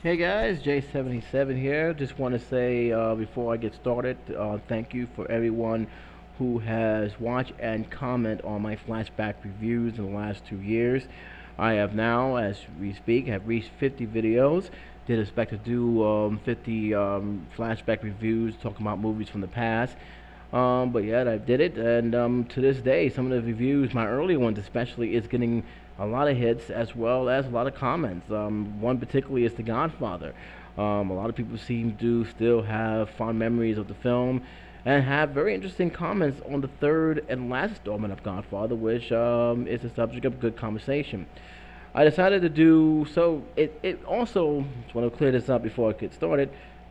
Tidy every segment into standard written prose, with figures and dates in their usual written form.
Hey guys, J77 here. Just want to say before I get started, thank you for everyone who has watched and comment on my flashback reviews in the last 2 years. I have now, as we speak, have reached 50 videos. Did expect to do 50 flashback reviews talking about movies from the past. But yeah, I did it, and to this day, some of the reviews, my early ones especially, is getting a lot of hits as well as a lot of comments. One particularly is The Godfather. A lot of people seem to still have fond memories of the film and have very interesting comments on the third and last installment of Godfather, which is a subject of good conversation. I decided to do so. It also, just want to clear this up before I get started,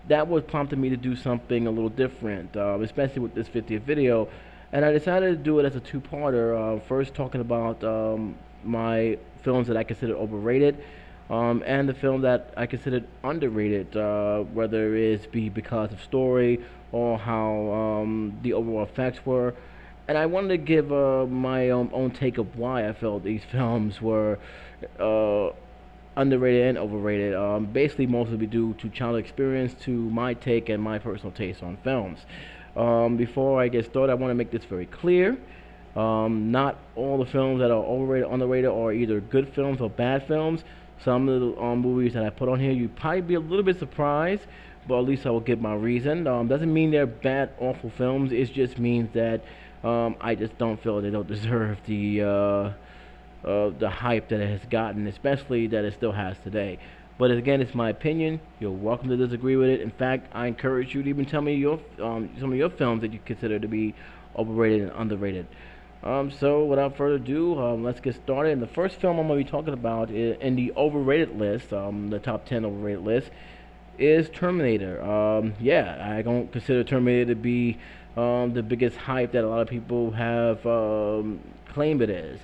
that was prompted me to do something a little different, especially with this 50th video. And I decided to do it as a two-parter. First, talking about my films that I consider overrated, and the film that I considered underrated, whether it's because of story or how the overall effects were. And I wanted to give my own take of why I felt these films were uh, underrated and overrated. Basically, mostly due to child experience, to my take and my personal taste on films. Before I get started, I want to make this very clear. Not all the films that are overrated, underrated are either good films or bad films. Some of the movies that I put on here, you'd probably be a little bit surprised, but at least I will give my reason. Doesn't mean they're bad, awful films. It just means that I just don't feel they don't deserve the hype that it has gotten, especially that it still has today. But again, it's my opinion. You're welcome to disagree with it. In fact, I encourage you to even tell me your some of your films that you consider to be overrated and underrated. So without further ado, let's get started. And the first film I'm going to be talking about in the overrated list, the top 10 overrated list, is Terminator. Yeah, I don't consider Terminator to be the biggest hype that a lot of people have claimed it is.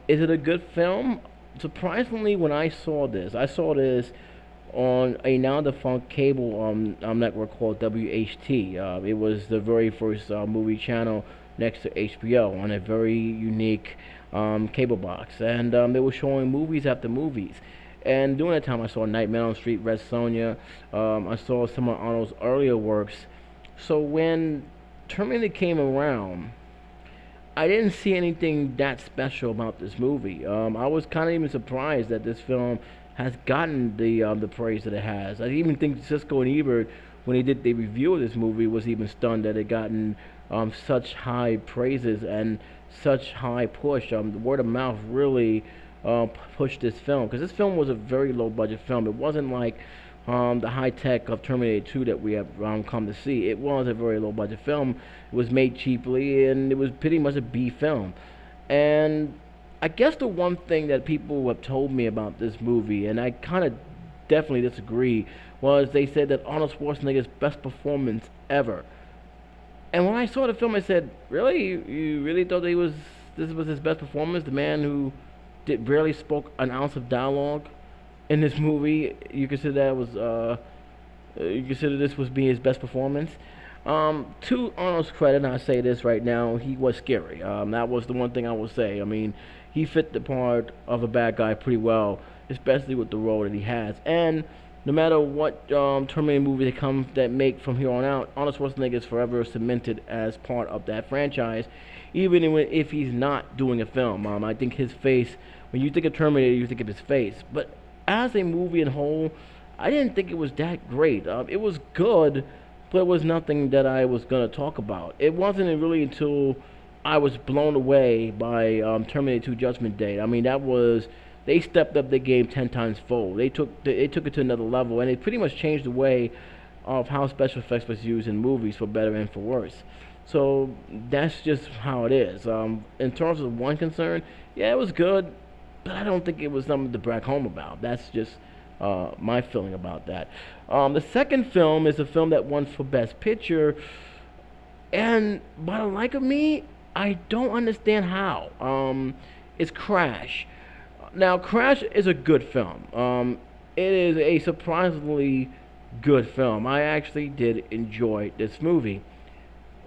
Is it a good film? Surprisingly, when I saw this on a now defunct cable network called WHT. It was the very first movie channel next to HBO on a very unique cable box, and they were showing movies after movies. And during that time, I saw Nightmare on Elm Street, Red Sonja. I saw some of Arnold's earlier works. So when Terminator came around, I didn't see anything that special about this movie. I was kind of even surprised that this film has gotten the praise that it has. I even think Cisco and Ebert, when he did the review of this movie, was even stunned that it gotten such high praises and such high push. The word of mouth really pushed this film, because this film was a very low budget film. It wasn't like the high tech of Terminator 2 that we have come to see. It was a very low budget film. It was made cheaply, and it was pretty much a B film. And I guess the one thing that people have told me about this movie, and I kind of definitely disagree, was they said that Arnold Schwarzenegger's best performance ever. And when I saw the film, I said, "Really? You really thought this was his best performance? The man who barely spoke an ounce of dialogue in this movie, you consider that was you consider this was being his best performance?" To Arnold's credit, and I say this right now, he was scary. That was the one thing I will say. I mean, he fit the part of a bad guy pretty well, especially with the role that he has. And no matter what Terminator movie that make from here on out, Arnold Schwarzenegger is forever cemented as part of that franchise, even if he's not doing a film. I think his face, when you think of Terminator, you think of his face. But as a movie in whole, I didn't think it was that great. It was good, but it was nothing that I was going to talk about. It wasn't really until I was blown away by Terminator 2 Judgment Day. I mean, they stepped up their game 10 times fold. They took it to another level, and it pretty much changed the way of how special effects was used in movies, for better and for worse. So that's just how it is. In terms of one concern, yeah, it was good, but I don't think it was something to brag home about. That's just my feeling about that. The second film is a film that won for Best Picture, and by the like of me, I don't understand how. It's Crash. Now, Crash is a good film. It is a surprisingly good film. I actually did enjoy this movie.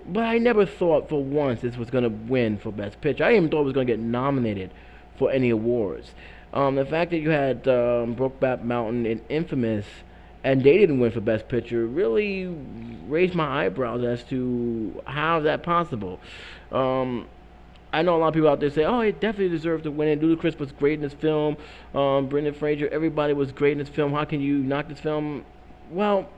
But I never thought for once this was going to win for Best Picture. I even thought it was going to get nominated for any awards. The fact that you had Brokeback Mountain and Infamous, and they didn't win for Best Picture, really raised my eyebrows as to how is that possible. Um, I know a lot of people out there say, "Oh, it definitely deserved to win it. Ludacris was great in this film. Brendan Fraser, everybody was great in this film. How can you knock this film?" Well,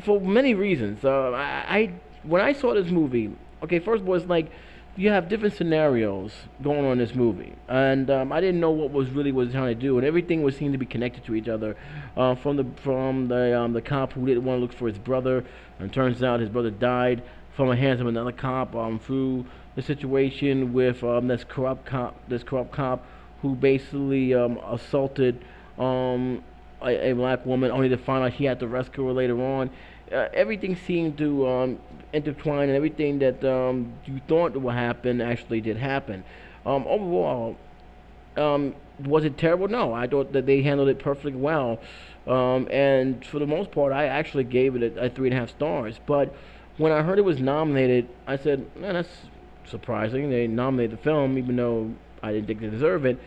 for many reasons. I when I saw this movie, okay, first of all, it's like you have different scenarios going on in this movie, and I didn't know what was trying to do, and everything was seemed to be connected to each other. From the cop who didn't want to look for his brother, and turns out his brother died from the hands of another cop. Through the situation with this corrupt cop who basically assaulted a black woman, only to find out he had to rescue her later on. Everything seemed to intertwine, and everything that you thought would happen actually did happen. Overall, was it terrible? No, I thought that they handled it perfectly well, and for the most part, I actually gave it a 3.5 stars. But when I heard it was nominated, I said, "Man, that's surprising. They nominated the film, even though I didn't think they deserve it."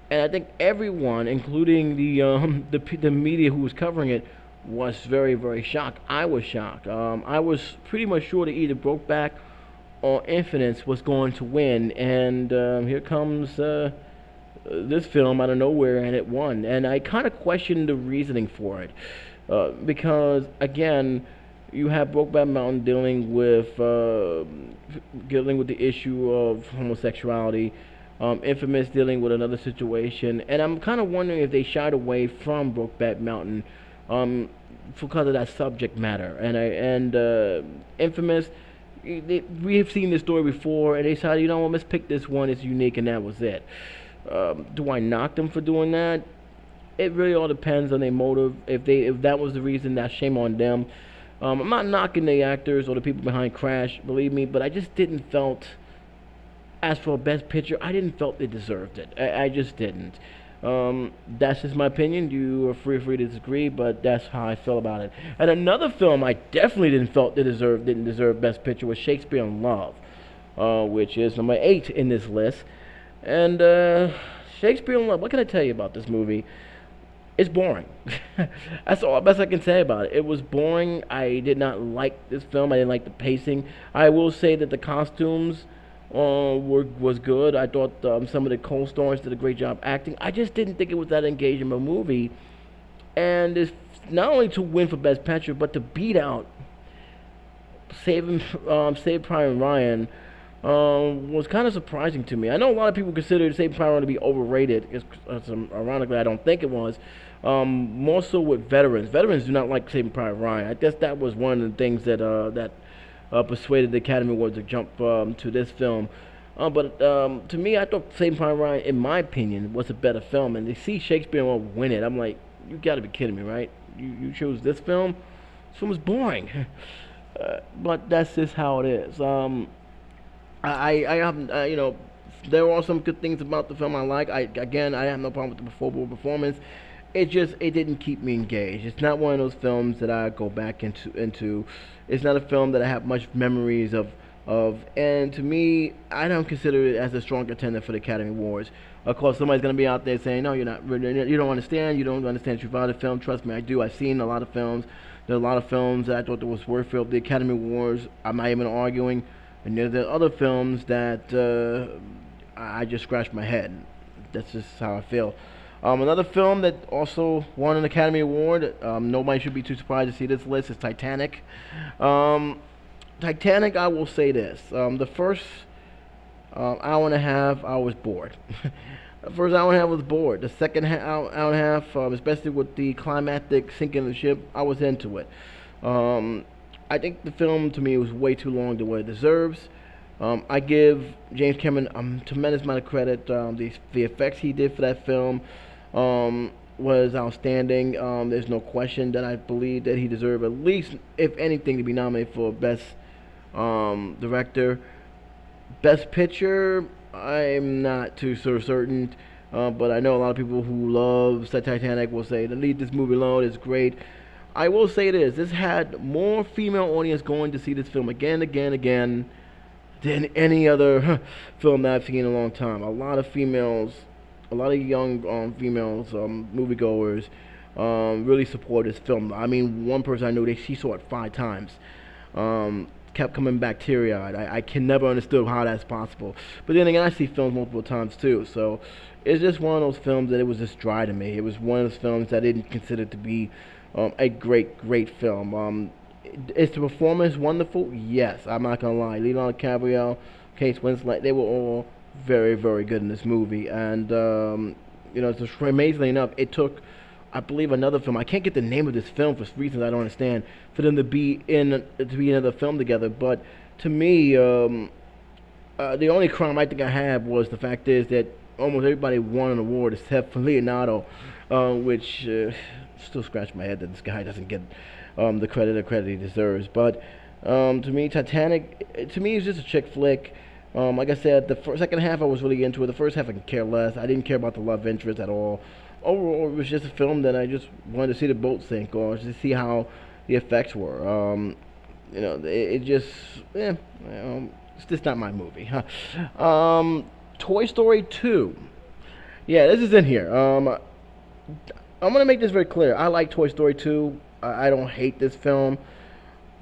And I think everyone, including the media who was covering it, was very very shocked. I was shocked. I was pretty much sure that either Brokeback or Infinite was going to win, and here comes this film out of nowhere, and it won. And I kind of questioned the reasoning for it, because again, you have Brokeback Mountain dealing with the issue of homosexuality. Infamous dealing with another situation, and I'm kind of wondering if they shied away from Brokeback Mountain because of that subject matter. And Infamous, we have seen this story before, and they decided, let's pick this one. It's unique, and that was it. Do I knock them for doing that? It really all depends on their motive. If that was the reason, that's shame on them. I'm not knocking the actors or the people behind Crash, believe me, but I just didn't felt. As for Best Picture, I didn't felt they deserved it. I just didn't. That's just my opinion. You are free to disagree, but that's how I feel about it. And another film I definitely didn't deserve Best Picture was Shakespeare in Love, which is number 8 in this list. And Shakespeare in Love. What can I tell you about this movie? It's boring. That's all best I can say about it. It was boring. I did not like this film. I didn't like the pacing. I will say that the costumes was good. I thought some of the co-stars did a great job acting. I just didn't think it was that engaging of a movie. And it's not only to win for Best Picture, but to beat out Save Private Ryan was kind of surprising to me. I know a lot of people consider Save Private Ryan to be overrated. Ironically, I don't think it was. More so with veterans. Veterans do not like Saving Private Ryan. I guess that was one of the things that persuaded the Academy Awards to jump to this film. But to me, I thought Saving Private Ryan, in my opinion, was a better film. And to see Shakespeare win it, I'm like, you got to be kidding me, right? You chose this film? This film was boring. But that's just how it is. I have, there are some good things about the film I like. I have no problem with the full performance. It didn't keep me engaged. It's not one of those films that I go back into. It's not a film that I have much memories of. And to me, I don't consider it as a strong contender for the Academy Awards. Of course, somebody's going to be out there saying, "No, you don't understand the truth of the film." Trust me, I do. I've seen a lot of films. There are a lot of films that I thought that was worthy of the Academy Awards. I'm not even arguing. And there are other films that I just scratch my head. That's just how I feel. Another film that also won an Academy Award, nobody should be too surprised to see this list, is Titanic. Titanic, I will say this. The first hour and a half, I was bored. The first hour and a half, I was bored. The second hour and a half, especially with the climactic sinking of the ship, I was into it. I think the film, to me, was way too long to what it deserves. I give James Cameron a tremendous amount of credit. The effects he did for that film was outstanding. There's no question that I believe that he deserved, at least, if anything, to be nominated for Best Director. Best Picture, I'm not too certain, but I know a lot of people who love Titanic will say, leave this movie alone, it's great. I will say this had more female audience going to see this film again than any other film that I've seen in a long time. A lot of females a lot of young females, moviegoers, really support this film. I mean, one person I knew, she saw it 5 times. Kept coming back teary-eyed. I can never understood how that's possible. But then again, I see films multiple times too. So it's just one of those films that it was just dry to me. It was one of those films that I didn't consider to be a great film. Is the performance wonderful? Yes, I'm not gonna lie. Leonardo DiCaprio, Kate Winslet, they were all very good in this movie. And just amazingly enough, it took, I believe, another film. I can't get the name of this film for reasons I don't understand. For them to be in another film together, but to me, the only crime I think I have was the fact is that almost everybody won an award except for Leonardo, which still scratch my head that this guy doesn't get the credit he deserves. But to me, Titanic, to me, is just a chick flick. Like I said, the second half I was really into it. The first half I could care less. I didn't care about the love interest at all. Overall, it was just a film that I just wanted to see the boat sink or to see how the effects were. It just, it's just not my movie. Toy Story 2. Yeah, this is in here. I'm gonna make this very clear. I like Toy Story 2. I don't hate this film,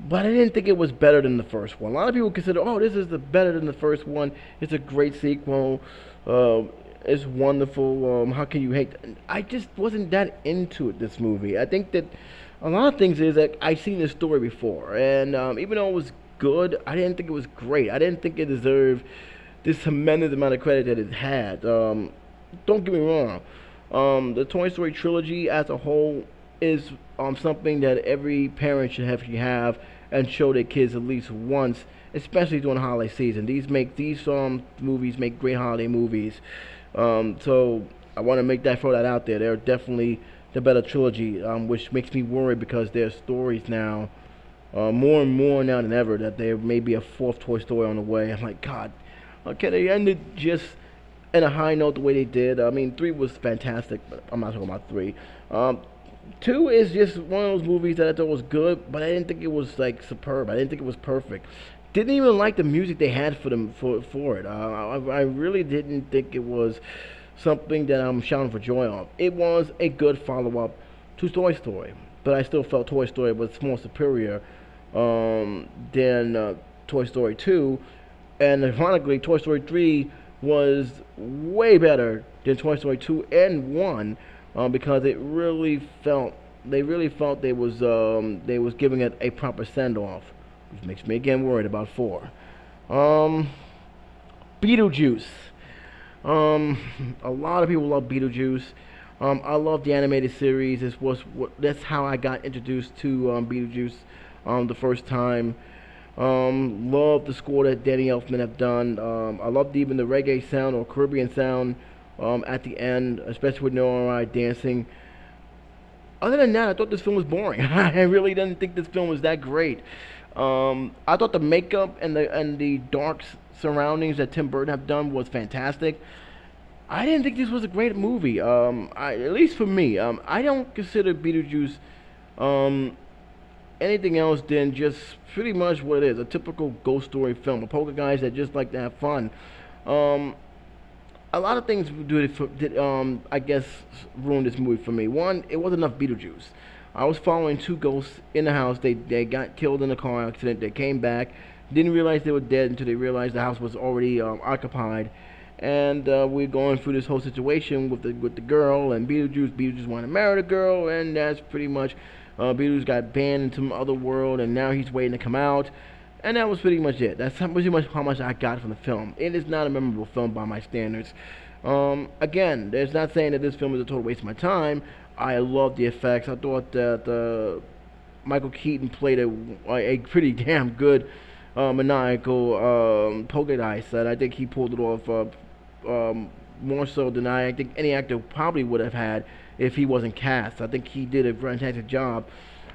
but I didn't think it was better than the first one. A lot of people consider, oh, this is better than the first one. It's a great sequel. It's wonderful. How can you hate? I just wasn't that into it. This movie. I think that a lot of things is that I've seen this story before, and even though it was good, I didn't think it was great. I didn't think it deserved this tremendous amount of credit that it had. Don't get me wrong. The Toy Story trilogy as a whole is something that every parent should have and show their kids at least once, especially during the holiday season. These movies make great holiday movies. So I want to throw that out there. They're definitely the better trilogy, which makes me worried because there's stories now, more and more now than ever, that there may be a fourth Toy Story on the way. I'm like, God, okay, they ended just in a high note the way they did. I mean, 3 was fantastic, but I'm not talking about 3. 2 is just one of those movies that I thought was good, but I didn't think it was like superb. I didn't think it was perfect. Didn't even like the music they had for it. I really didn't think it was something that I'm shouting for joy of. It was a good follow-up to Toy Story, but I still felt Toy Story was more superior than Toy Story 2. And ironically, Toy Story 3 was way better than Toy Story 2 and 1 because they really felt they was giving it a proper send-off, which makes me again worried about 4. Beetlejuice. A lot of people love Beetlejuice. I love the animated series. That's how I got introduced to Beetlejuice the first time. Love the score that Danny Elfman have done. I loved even the reggae sound or Caribbean sound at the end, especially with Noah dancing. Other than that, I thought this film was boring. I really didn't think this film was that great. I thought the makeup and the dark surroundings that Tim Burton have done was fantastic. I didn't think this was a great movie. At least for me, I don't consider Beetlejuice anything else than just pretty much what it is, a typical ghost story film. A poker guys that just like to have fun. A lot of things I guess, ruined this movie for me. One, it wasn't enough Beetlejuice. I was following 2 ghosts in the house. They got killed in a car accident. They came back. Didn't realize they were dead until they realized the house was already occupied. And we're going through this whole situation with the girl and Beetlejuice. Beetlejuice wanted to marry the girl, and that's pretty much Beetlejuice got banned into some other world, and now he's waiting to come out. And that was pretty much it. That's pretty much how much I got from the film. It is not a memorable film by my standards. Again, there's not saying that this film is a total waste of my time. I love the effects. I thought that Michael Keaton played a pretty damn good maniacal poltergeist. And I think he pulled it off more so than I think any actor probably would have had if he wasn't cast. I think he did a fantastic job.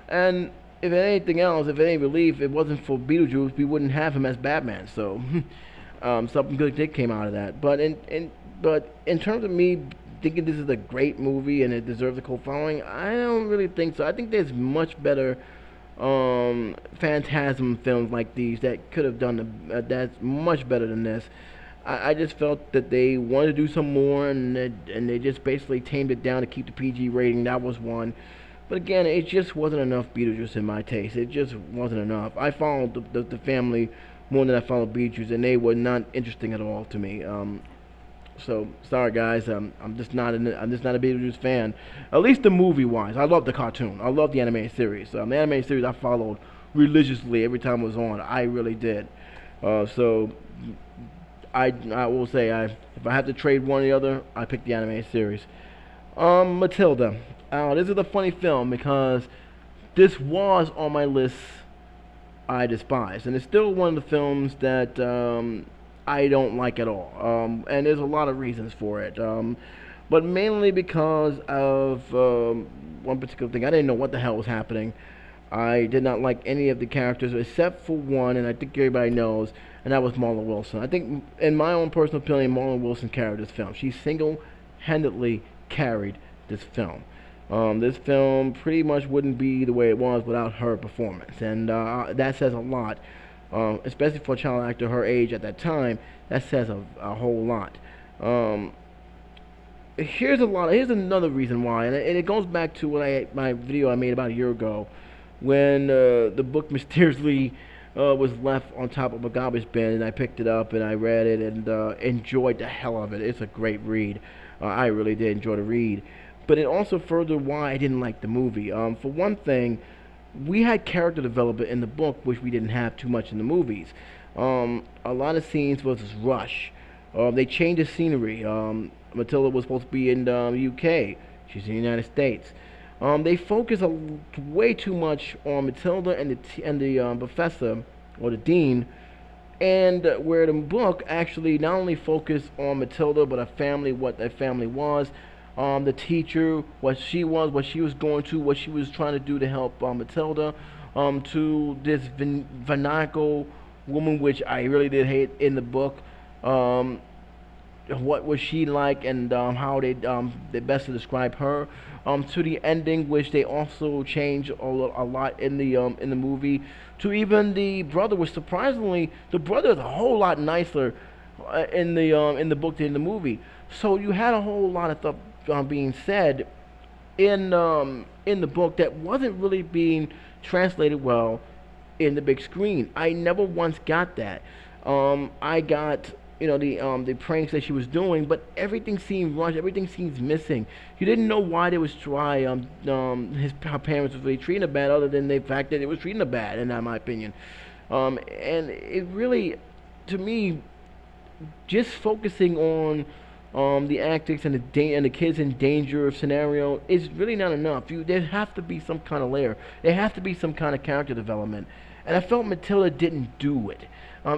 And if anything else, if any relief, it wasn't for Beetlejuice, we wouldn't have him as Batman. So something good did came out of that. But in terms of me thinking this is a great movie and it deserves a cult following, I don't really think so. I think there's much better Phantasm films like these that could have done that's much better than this. I just felt that they wanted to do some more, and they just basically tamed it down to keep the PG rating. That was one. But again, it just wasn't enough Beetlejuice in my taste. It just wasn't enough. I followed the family more than I followed Beetlejuice, and they were not interesting at all to me. So sorry guys, I'm just not a Beetlejuice fan. At least the movie wise, I love the cartoon. I love the animated series. The animated series I followed religiously every time it was on. I really did. So I will say if I have to trade one or the other, I pick the animated series. Matilda. This is a funny film because this was on my list I despise, and it's still one of the films that I don't like at all. And there's a lot of reasons for it. But mainly because of one particular thing. I didn't know what the hell was happening. I did not like any of the characters except for one, and I think everybody knows, and that was Marla Wilson. I think, in my own personal opinion, Marla Wilson carried this film. She single-handedly carried this film. This film pretty much wouldn't be the way it was without her performance, and that says a lot, especially for a child actor her age at that time. That says a whole lot. Here's another reason why, and it goes back to my video I made about a year ago, when the book mysteriously was left on top of a garbage bin, and I picked it up and I read it and enjoyed the hell of it. It's a great read. I really did enjoy the read. But it also furthered why I didn't like the movie. For one thing, we had character development in the book, which we didn't have too much in the movies. A lot of scenes was rush. They changed the scenery. Matilda was supposed to be in the UK. She's in the United States. They focus way too much on Matilda and the professor, or the dean, and where the book actually not only focused on Matilda, but her family, what their family was, the teacher, what she was going to, what she was trying to do to help Matilda, to this vernacular woman, which I really did hate in the book. What was she like, and how they best to describe her, to the ending, which they also changed a lot in the movie, to even the brother, which surprisingly the brother is a whole lot nicer in the book than in the movie. So you had a whole lot of stuff being said in the book that wasn't really being translated well in the big screen. I never once got that. I got the pranks that she was doing, but everything seemed rushed. Everything seems missing. You didn't know why they was try her parents was really treating her bad, other than the fact that it was treating her bad, in my opinion. And it really, to me, just focusing on the antics and the kids in danger scenario is really not enough. There has to be some kind of layer. There has to be some kind of character development. And I felt Matilda didn't do it.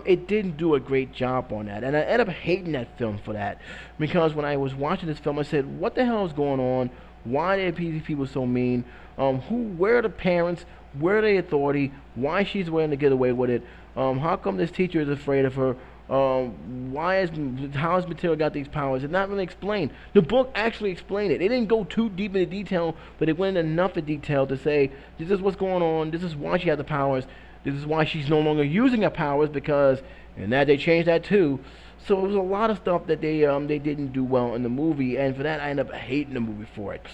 It didn't do a great job on that. And I ended up hating that film for that. Because when I was watching this film, I said, what the hell is going on? Why are these people so mean? Where are the parents? Where are the authority? Why she's willing to get away with it? How come this teacher is afraid of her? How has Matilda got these powers? It's not really explained. The book actually explained it. It didn't go too deep into detail, but it went enough in detail to say, this is what's going on, this is why she has the powers, this is why she's no longer using her powers, because, and that they changed that too. So it was a lot of stuff that they didn't do well in the movie, and for that I ended up hating the movie for it.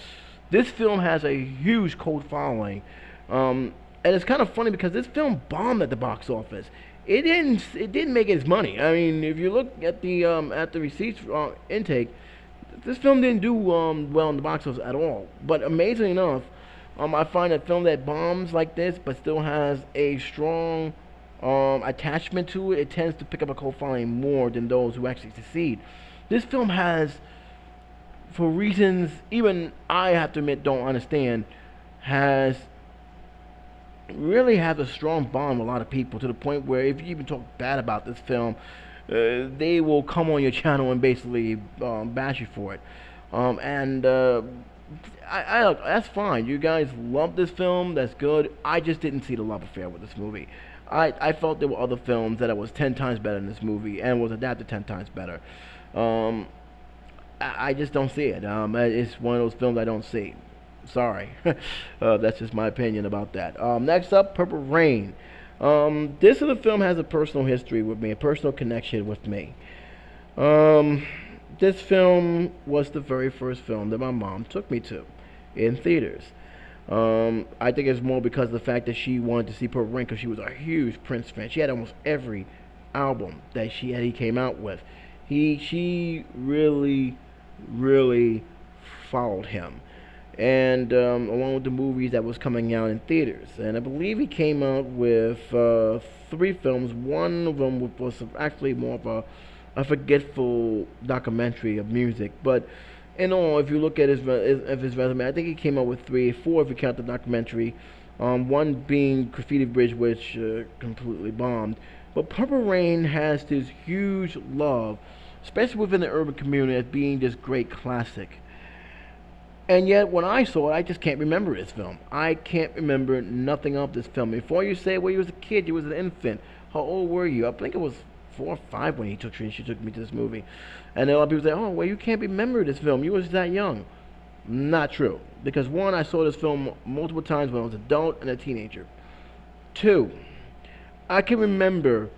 This film has a huge cult following, and it's kind of funny because this film bombed at the box office. It didn't make its money. I mean, if you look at the receipts intake, this film didn't do well in the box office at all. But amazingly enough, I find a film that bombs like this but still has a strong attachment to it, it tends to pick up a cult following more than those who actually succeed. This film has, for reasons even I have to admit don't understand, really has a strong bond with a lot of people, to the point where if you even talk bad about this film, they will come on your channel and basically bash you for it. That's fine. You guys love this film. That's good. I just didn't see the love affair with this movie. I felt there were other films that was 10 times better than this movie and was adapted 10 times better. I just don't see it. It's one of those films I don't see. Sorry. That's just my opinion about that. Next up, Purple Rain. This film has a personal history with me, a personal connection with me. Um, this film was the very first film that my mom took me to in theaters. I think it's more because of the fact that she wanted to see Purple Rain because she was a huge Prince fan. She had almost every album that he came out with. She really followed him, and along with the movies that was coming out in theaters. And I believe he came out with three films. One of them was actually more of a forgetful documentary of music, but in all, if you look at his resume, I think he came out with three, four if you count the documentary. One being Graffiti Bridge, which completely bombed. But Purple Rain has this huge love, especially within the urban community, as being this great classic. And yet, when I saw it, I just can't remember this film. I can't remember nothing of this film. Before you say, well, you was a kid, you was an infant. How old were you? I think it was 4 or 5 when she took me to this movie. And a lot of people say, oh, well, you can't remember this film. You was that young. Not true. Because one, I saw this film multiple times when I was an adult and a teenager. Two, I can remember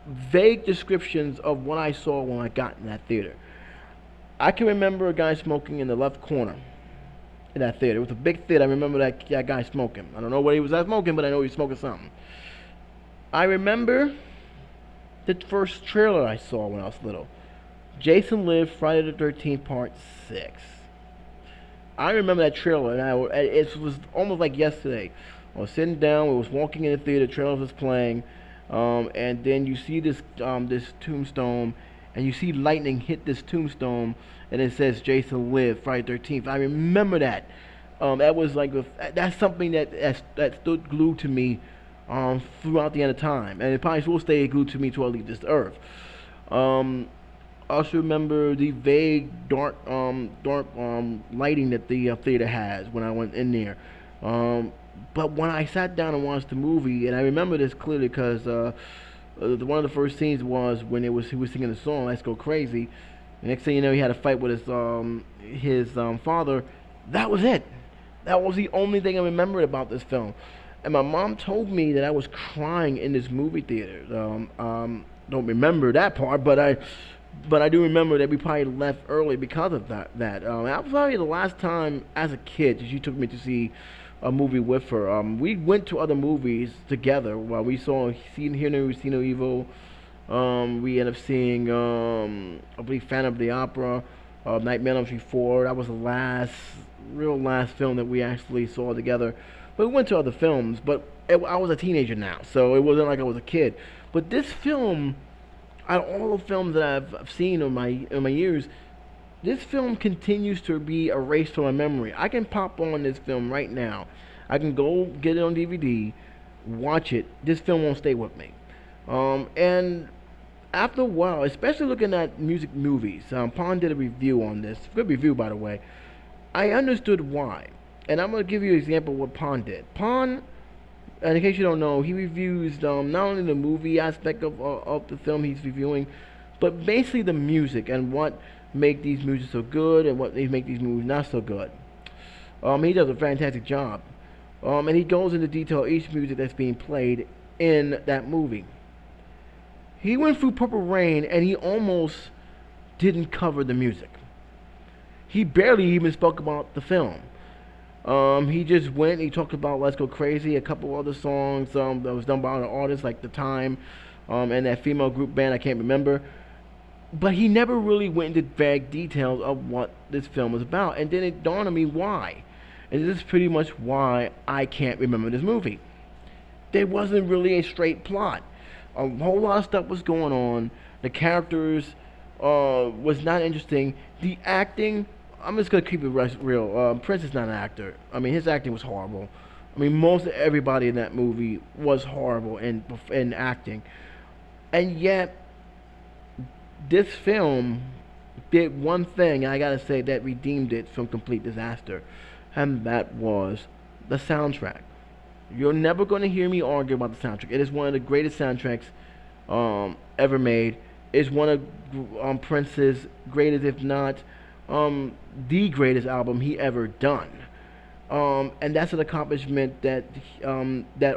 vague descriptions of what I saw when I got in that theater. I can remember a guy smoking in the left corner in that theater. It was a big theater. I remember that guy smoking. I don't know what he was smoking, but I know he was smoking something. I remember the first trailer I saw when I was little. Jason Live, Friday the 13th, Part 6. I remember that trailer, and it was almost like yesterday. I was sitting down, we was walking in the theater, the trailer was playing, and then you see this tombstone, and you see lightning hit this tombstone, and it says Jason Live, Friday 13th. I remember that. That was like that's something that stood glued to me throughout the end of time, and it probably will stay glued to me till I leave this earth. I also remember the vague dark lighting that the theater has when I went in there. But when I sat down and watched the movie, and I remember this clearly because one of the first scenes was when he was singing the song "Let's Go Crazy." The next thing you know, he had a fight with his father. That was it. That was the only thing I remembered about this film. And my mom told me that I was crying in this movie theater. Don't remember that part, but I do remember that we probably left early because of that. That was probably the last time as a kid that she took me to see a movie with her. We went to other movies together. While we saw Hear No, See No Evil. We ended up seeing, I believe, Phantom of the Opera, Nightmare on Elm Street 4. That was the real last film that we actually saw together. But we went to other films, but I was a teenager now, so it wasn't like I was a kid. But this film, out of all the films that I've seen in my years, this film continues to be erased from my memory. I can pop on this film right now. I can go get it on DVD, watch it. This film won't stay with me. And after a while, especially looking at music movies, Pond did a review on this. Good review, by the way. I understood why. And I'm going to give you an example of what Pond did. Pond, and in case you don't know, he reviews not only the movie aspect of the film he's reviewing, but basically the music and what make these movies so good and what they make these movies not so good. He does a fantastic job. And he goes into detail each music that's being played in that movie. He went through Purple Rain and he almost didn't cover the music. He barely even spoke about the film. He just went, he talked about Let's Go Crazy, a couple other songs that was done by other artists like The Time, and that female group band, I can't remember. But he never really went into vague details of what this film was about. And then it dawned on me why. And this is pretty much why I can't remember this movie. There wasn't really a straight plot. A whole lot of stuff was going on. The characters was not interesting. The acting, I'm just going to keep it real. Prince is not an actor. I mean, his acting was horrible. I mean, most of everybody in that movie was horrible in acting. And yet, this film did one thing, and I gotta say, that redeemed it from complete disaster. And that was the soundtrack. You're never going to hear me argue about the soundtrack. It is one of the greatest soundtracks ever made. It's one of Prince's greatest, if not the greatest album he ever done. And that's an accomplishment that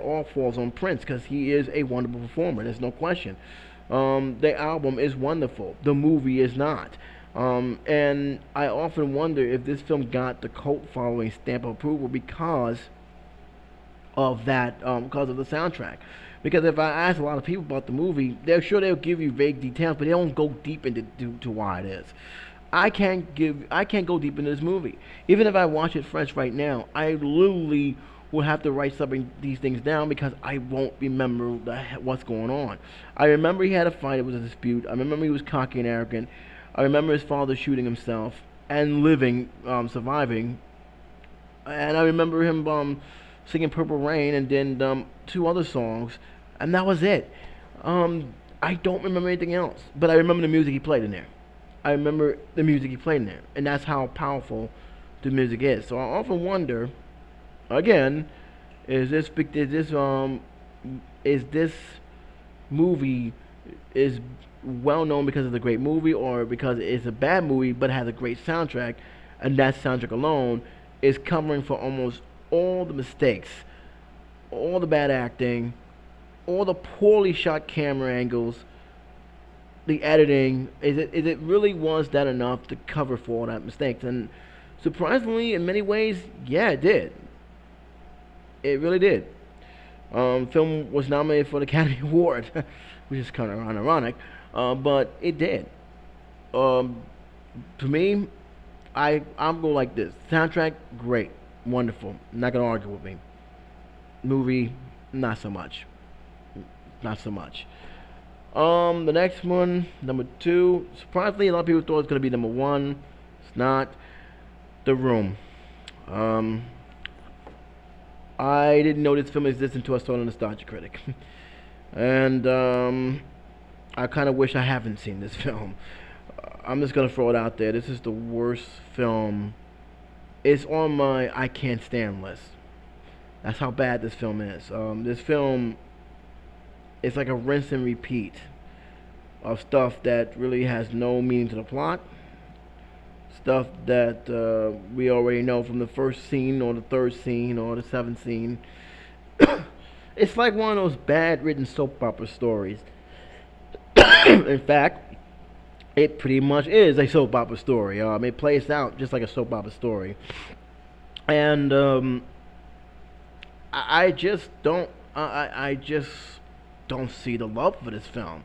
all falls on Prince because he is a wonderful performer. There's no question. The album is wonderful. The movie is not. And I often wonder if this film got the cult following stamp of approval because of the soundtrack. Because if I ask a lot of people about the movie, they're sure they'll give you vague details, but they don't go deep into to why it is. I can't go deep into this movie. Even if I watch it fresh right now, I literally will have to write these things down because I won't remember what's going on. I remember he had a fight; it was a dispute. I remember he was cocky and arrogant. I remember his father shooting himself and surviving. And I remember him singing "Purple Rain" and then two other songs, and that was it. I don't remember anything else, but I remember the music he played in there. I remember the music he played in there, and that's how powerful the music is. So I often wonder, again, is this movie is well known because it's a great movie, or because it's a bad movie but has a great soundtrack, and that soundtrack alone is covering for almost all the mistakes, all the bad acting, all the poorly shot camera angles, the editing. Is it really was that enough to cover for all that mistakes? And surprisingly, in many ways, yeah, it did. It really did. Film was nominated for the Academy Award, which is kind of ironic, but it did. Um, to me, I'm going like this. Soundtrack, great, wonderful. Not gonna argue with me. Movie, not so much. Not so much. The next one, number two. Surprisingly, a lot of people thought it was gonna be number one. It's not. The Room. Um, I didn't know this film existed until I saw it on Nostalgia Critic, and I kind of wish I haven't seen this film. I'm just gonna throw it out there. This is the worst film. It's on my I can't stand list. That's how bad this film is. This film is like a rinse and repeat of stuff that really has no meaning to the plot. Stuff that we already know from the first scene or the third scene or the seventh scene. It's like one of those bad written soap opera stories. In fact, it pretty much is a soap opera story. It plays out just like a soap opera story. And I just don't. I just don't see the love for this film.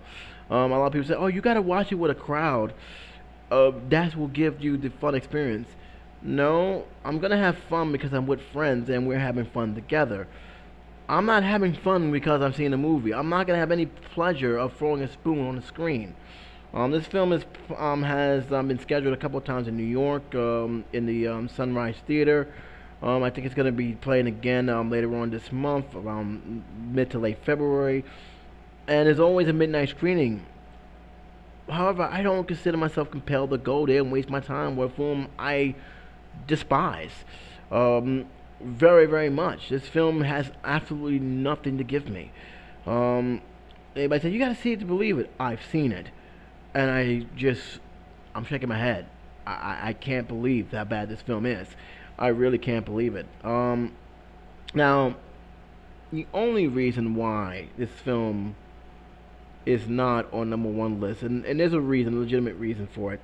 A lot of people say, "Oh, you got to watch it with a crowd. That will give you the fun experience." No, I'm gonna have fun because I'm with friends and we're having fun together. I'm not having fun because I'm seeing a movie. I'm not gonna have any pleasure of throwing a spoon on the screen. This film has been scheduled a couple of times in New York, in the Sunrise Theater. I think it's going to be playing again later on this month, around mid to late February. And there's always a midnight screening. However, I don't consider myself compelled to go there and waste my time with a film I despise very, very much. This film has absolutely nothing to give me. Anybody said, you got to see it to believe it. I've seen it. And I'm shaking my head. I can't believe how bad this film is. I really can't believe it. Now, the only reason why this film is not on number one list, and there's a reason, a legitimate reason for it,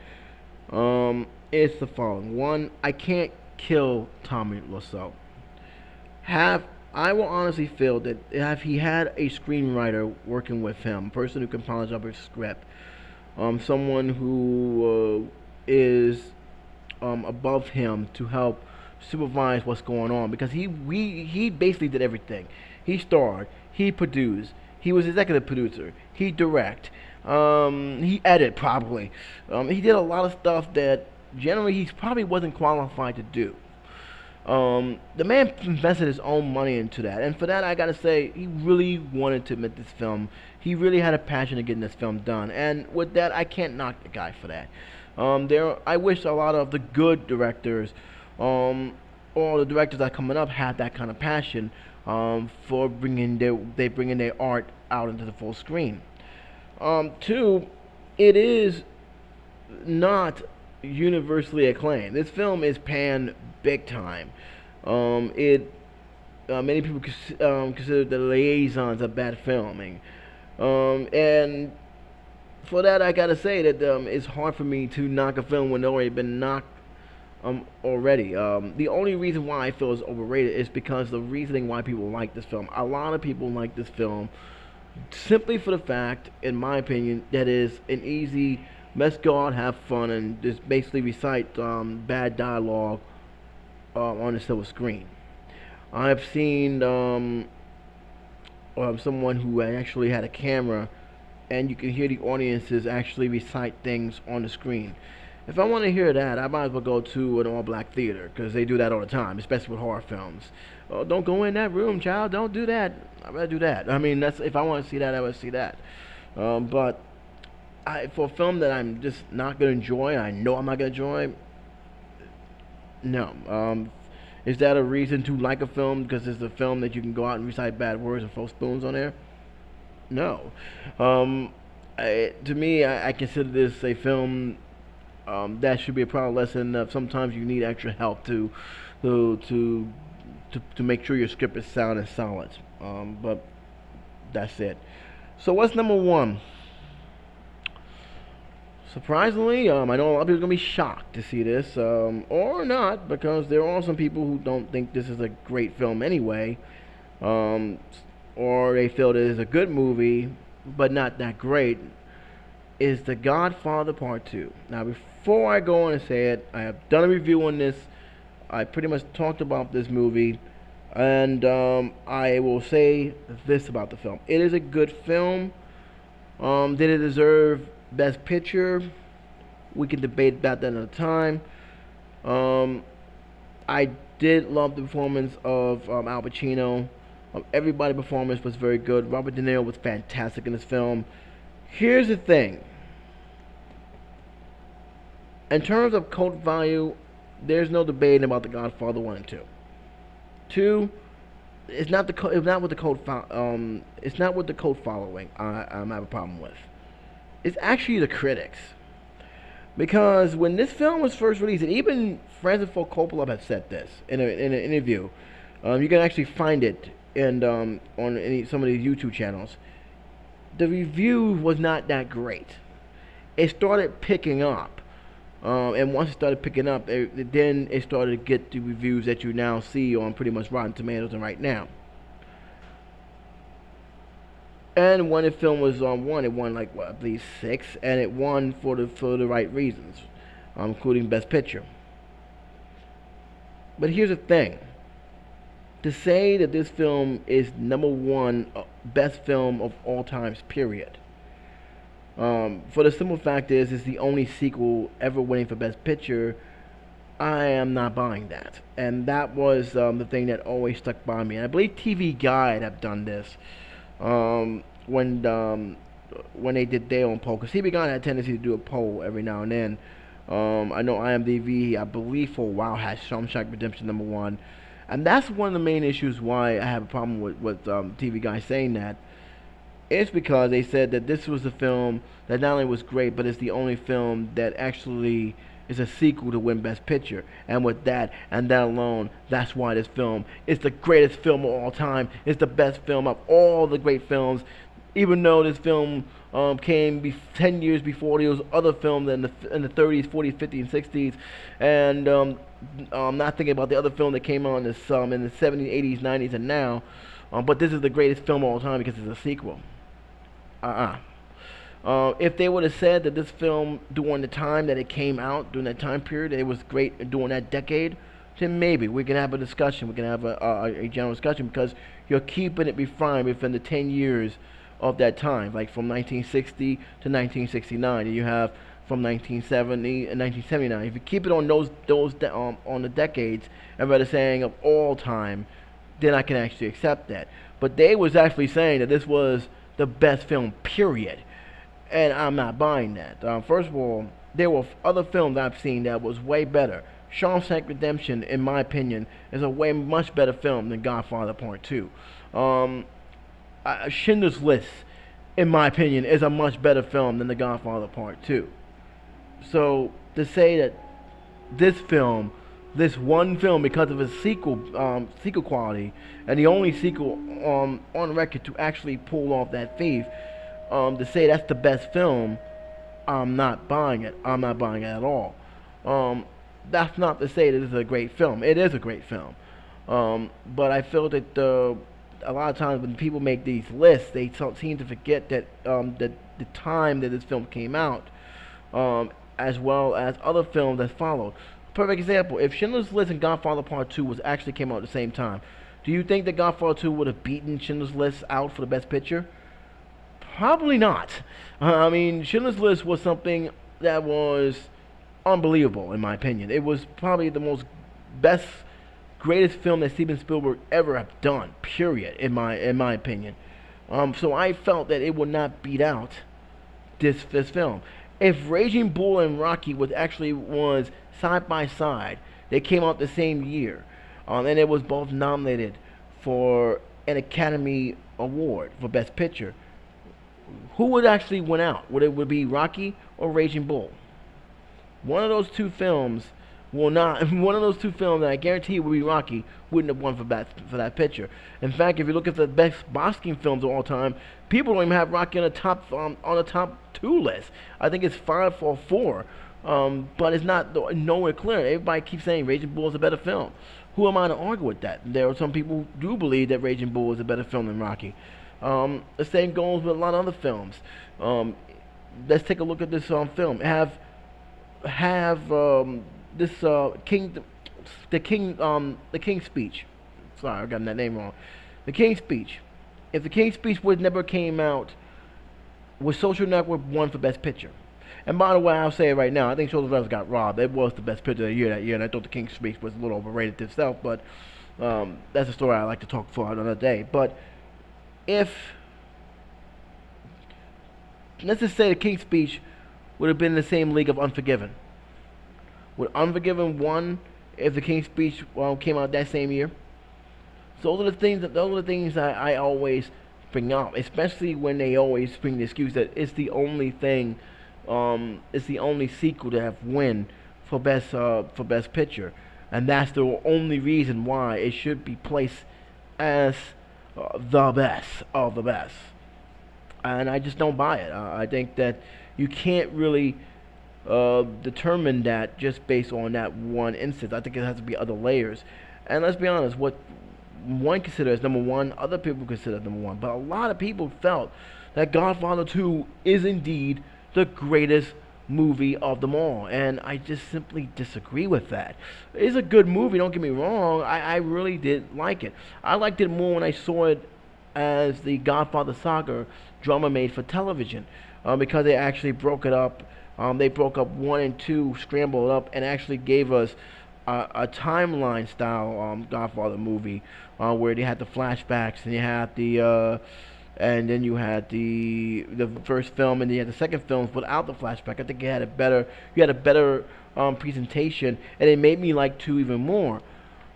is the following. One, I can't kill Tommy Wiseau. I will honestly feel that if he had a screenwriter working with him, a person who can polish up his script, someone who is above him to help supervise what's going on, because he basically did everything. He starred, he produced, he was executive producer, he direct, he edited probably. He did a lot of stuff that generally he probably wasn't qualified to do. The man invested his own money into that, and for that I gotta say he really wanted to make this film. He really had a passion of getting this film done, and with that I can't knock the guy for that. I wish a lot of the good directors, or the directors that are coming up, had that kind of passion for bringing their art out into the full screen. Two, it is not universally acclaimed. This film is panned big time. Many people consider The Liaisons a bad filming, and For that, I gotta say that it's hard for me to knock a film when it's already been knocked already. The only reason why I feel it's overrated is because the reasoning why people like this film. A lot of people like this film simply for the fact, in my opinion, that is an easy let's go out, have fun, and just basically recite bad dialogue on the silver screen. I've seen someone who actually had a camera, and you can hear the audiences actually recite things on the screen. If I want to hear that, I might as well go to an all-black theater because they do that all the time, especially with horror films. Oh, don't go in that room, child. Don't do that. I'd rather do that. I mean, that's if I want to see that, I would see that. But for a film that I'm just not gonna enjoy, I know I'm not gonna enjoy. No. Is that a reason to like a film because it's a film that you can go out and recite bad words and throw spoons on there? No. To me, I consider this a film that should be a product lesson. Sometimes you need extra help to to to make sure your script is sound and solid. But that's it. So what's number one? Surprisingly, I know a lot of people are gonna be shocked to see this, or not, because there are some people who don't think this is a great film anyway, um, or they feel that it's a good movie, but not that great. Is The Godfather Part Two. Now, before I go on and say it, I have done a review on this. I pretty much talked about this movie, and I will say this about the film: it is a good film. Did it deserve Best Picture? We can debate about that another time. Um, I did love the performance of Al Pacino. Everybody's performance was very good. Robert De Niro was fantastic in this film. Here's the thing. In terms of cult value, there's no debate about The Godfather 1 and 2. 2, it's not what the it's not what the cult following I have a problem with. It's actually the critics. Because when this film was first released, and even Francis Ford Coppola had said this in an interview, you can actually find it on some of these YouTube channels. The review was not that great. It started picking up, and once it started picking up, then it started to get the reviews that you now see on pretty much Rotten Tomatoes and right now. And when the film was won, it won like what, I believe 6, and it won for the right reasons, including Best Picture. But here's the thing: to say that this film is number one best film of all times, period. For the simple fact is, it's the only sequel ever winning for Best Picture. I am not buying that, and that was the thing that always stuck by me. And I believe TV Guide have done this. When they did their own poll, because TV Guide had a tendency to do a poll every now and then. I know IMDb, I believe for a while, had Shawshank Redemption number one, and that's one of the main issues why I have a problem with TV Guide saying that. It's because they said that this was a film that not only was great, but it's the only film that actually is a sequel to win Best Picture. And with that, and that alone, that's why this film is the greatest film of all time. It's the best film of all the great films, even though this film came 10 years before those other films in the 30s, 40s, 50s, and 60s. And I'm not thinking about the other film that came out in the 70s, 80s, 90s, and now. But this is the greatest film of all time because it's a sequel. If they would have said that this film, during the time that it came out, during that time period, it was great during that decade, then maybe we can have a discussion. We can have a general discussion, because you're keeping it refined within the 10 years of that time, like from 1960 to 1969, and you have from 1970 and 1979. If you keep it on those on the decades, and rather saying of all time, then I can actually accept that. But they was actually saying that this was the best film, period. And I'm not buying that. First of all, there were other films I've seen that was way better. Shawshank Redemption, in my opinion, is a much better film than Godfather Part 2. Schindler's List, in my opinion, is a much better film than The Godfather Part 2. So, to say that this one film, because of its sequel quality, and the only sequel on record to actually pull off that thief, to say that's the best film, I'm not buying it. I'm not buying it at all. Um, that's not to say that this is a great film. It is a great film. But I feel that a lot of times when people make these lists, they seem to forget that the time that this film came out, as well as other films that followed. Perfect example: if Schindler's List and Godfather Part Two was actually came out at the same time, do you think that Godfather Two would have beaten Schindler's List out for the Best Picture? Probably not. I mean, Schindler's List was something that was unbelievable, in my opinion. It was probably the most best, greatest film that Steven Spielberg ever have done. Period. In my opinion. So I felt that it would not beat out this film. If Raging Bull and Rocky was side by side, they came out the same year, and it was both nominated for an Academy Award for Best Picture. Who would actually win out? Would it be Rocky or Raging Bull? One of those two films will not. One of those two films that I guarantee will be Rocky wouldn't have won for that picture. In fact, if you look at the best boxing films of all time, people don't even have Rocky on the top two list. I think it's 5 or 4, but it's not nowhere clear. Everybody keeps saying Raging Bull is a better film. Who am I to argue with that? There are some people who do believe that Raging Bull is a better film than Rocky. The same goes with a lot of other films. Let's take a look at this film. Have this the King's Speech. Sorry, I got that name wrong. The King's Speech. If the King's Speech was never came out, was Social Network won for Best Picture? And by the way, I'll say it right now. I think Social Network got robbed. It was the Best Picture of the year that year, and I thought the King's Speech was a little overrated itself. But that's a story I like to talk for another day. But if let's just say the King's Speech would have been in the same league of Unforgiven. Would Unforgiven won if the King's Speech came out that same year? So those are the things I always bring up, especially when they always bring the excuse that it's the only thing, it's the only sequel to have win for best picture, and that's the only reason why it should be placed as the best of the best. And I just don't buy it. I think that you can't really determine that just based on that one instance. I think it has to be other layers. And let's be honest, what one considers number one, other people consider number one. But a lot of people felt that Godfather 2 is indeed the greatest movie of them all. And I just simply disagree with that. It's a good movie, don't get me wrong. I really did like it. I liked it more when I saw it as the Godfather saga drama made for television, because they actually broke it up. They broke up 1 and 2, scrambled up, and actually gave us a timeline style Godfather movie, where they had the flashbacks and you had and then you had the first film, and then you had the second film without the flashback. I think you had a better presentation, and it made me like 2 even more.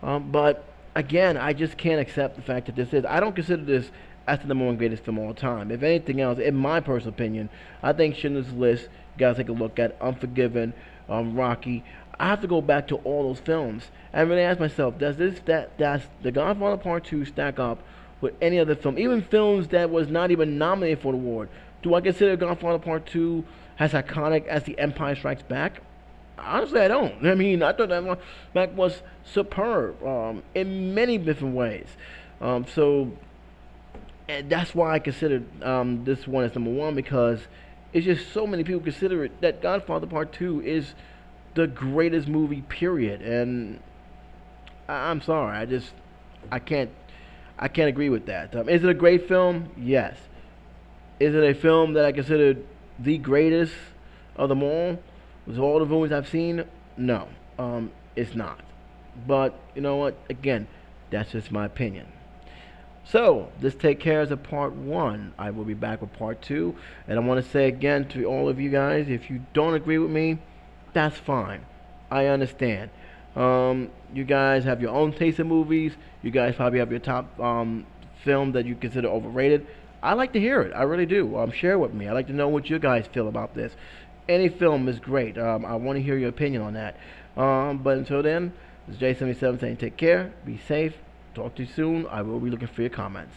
But again, I just can't accept the fact that this is. I don't consider this as the number one greatest film of all time. If anything else, in my personal opinion, I think Schindler's List, you gotta take a look at Unforgiven, Rocky. I have to go back to all those films and really ask myself, does the Godfather Part 2 stack up with any other film, even films that was not even nominated for the award? Do I consider Godfather Part 2 as iconic as The Empire Strikes Back? Honestly, I don't. I mean, I thought that back was superb in many different ways. And that's why I consider this one as number one, because it's just so many people consider it that Godfather Part 2 is the greatest movie, period. And I'm sorry, I can't agree with that. Is it a great film? Yes. Is it a film that I consider the greatest of them all? With all the movies I've seen? No, it's not. But you know what? Again, that's just my opinion. So, this take care of part 1. I will be back with part 2. And I want to say again to all of you guys, if you don't agree with me, that's fine. I understand. You guys have your own taste in movies. You guys probably have your top film that you consider overrated. I like to hear it. I really do. Share with me. I like to know what you guys feel about this. Any film is great. I want to hear your opinion on that. But until then, this is J77 saying take care, be safe. Talk to you soon. I will be looking for your comments.